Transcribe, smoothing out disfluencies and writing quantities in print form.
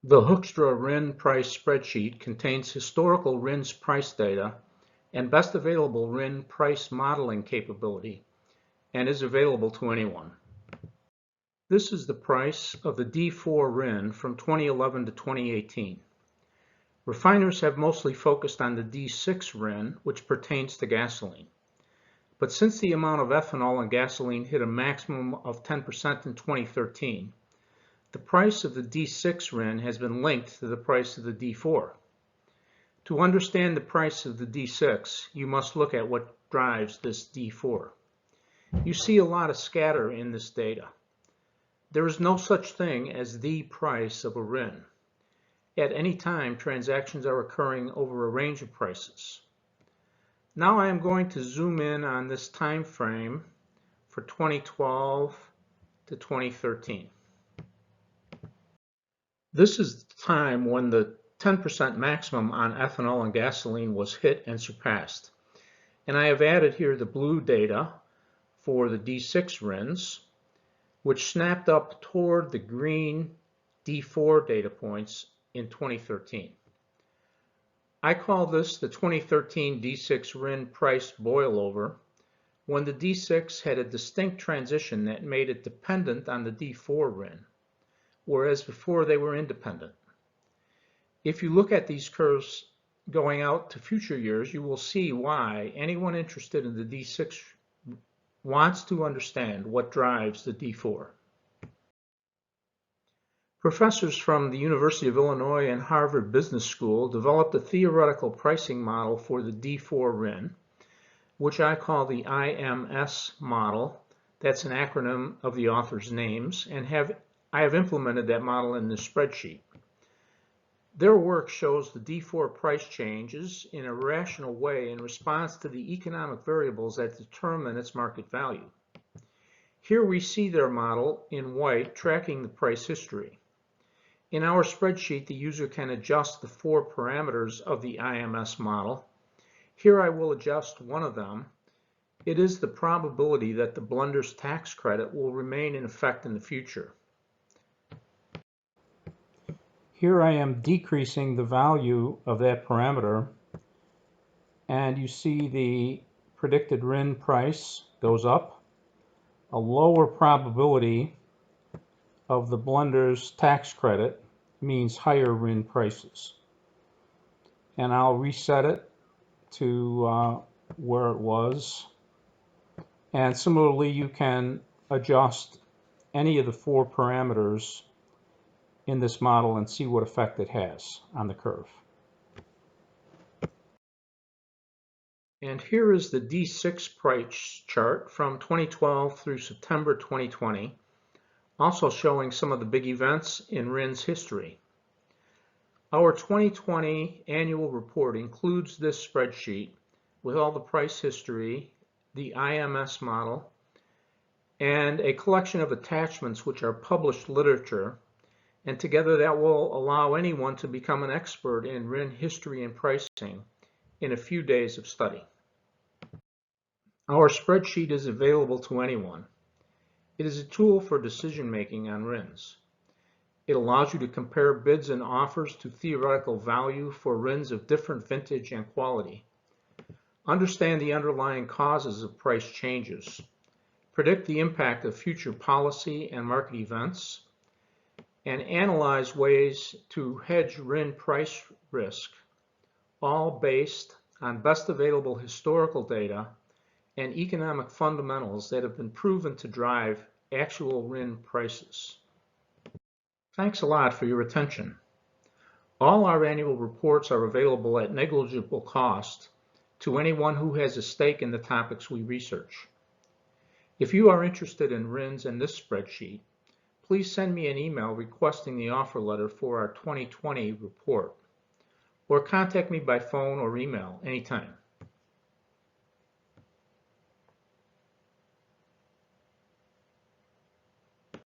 The Hoekstra RIN price spreadsheet contains historical RINs price data and best available RIN price modeling capability and is available to anyone. This is the price of the D4 RIN from 2011 to 2018. Refiners have mostly focused on the D6 RIN, which pertains to gasoline. But since the amount of ethanol in gasoline hit a maximum of 10% in 2013, the price of the D6 RIN has been linked to the price of the D4. To understand the price of the D6, you must look at what drives this D4. You see a lot of scatter in this data. There is no such thing as the price of a RIN. At any time, transactions are occurring over a range of prices. Now I am going to zoom in on this time frame for 2012 to 2013. This is the time when the 10% maximum on ethanol and gasoline was hit and surpassed. And I have added here the blue data for the D6 RINs, which snapped up toward the green D4 data points in 2013. I call this the 2013 D6 RIN price boilover, when the D6 had a distinct transition that made it dependent on the D4 RIN, whereas before they were independent. If you look at these curves going out to future years, you will see why anyone interested in the D6 wants to understand what drives the D4. Professors from the University of Illinois and Harvard Business School developed a theoretical pricing model for the D4 RIN, which I call the IMS model. That's an acronym of the author's names, and I have implemented that model in this spreadsheet. Their work shows the D4 price changes in a rational way in response to the economic variables that determine its market value. Here we see their model in white tracking the price history. In our spreadsheet, the user can adjust the 4 parameters of the IMS model. Here I will adjust one of them. It is the probability that the blender's tax credit will remain in effect in the future. Here I am decreasing the value of that parameter, and you see the predicted RIN price goes up. A lower probability of the blender's tax credit means higher RIN prices. And I'll reset it to where it was. And similarly, you can adjust any of the 4 parameters in this model and see what effect it has on the curve. And here is the D6 price chart from 2012 through September 2020, also showing some of the big events in RIN's history. Our 2020 annual report includes this spreadsheet with all the price history, the IMS model, and a collection of attachments which are published literature, and together that will allow anyone to become an expert in RIN history and pricing in a few days of study. Our spreadsheet is available to anyone. It is a tool for decision making on RINs. It allows you to compare bids and offers to theoretical value for RINs of different vintage and quality. Understand the underlying causes of price changes. Predict the impact of future policy and market events, and analyze ways to hedge RIN price risk, all based on best available historical data and economic fundamentals that have been proven to drive actual RIN prices. Thanks a lot for your attention. All our annual reports are available at negligible cost to anyone who has a stake in the topics we research. If you are interested in RINs and this spreadsheet, please send me an email requesting the offer letter for our 2020 report, or contact me by phone or email anytime.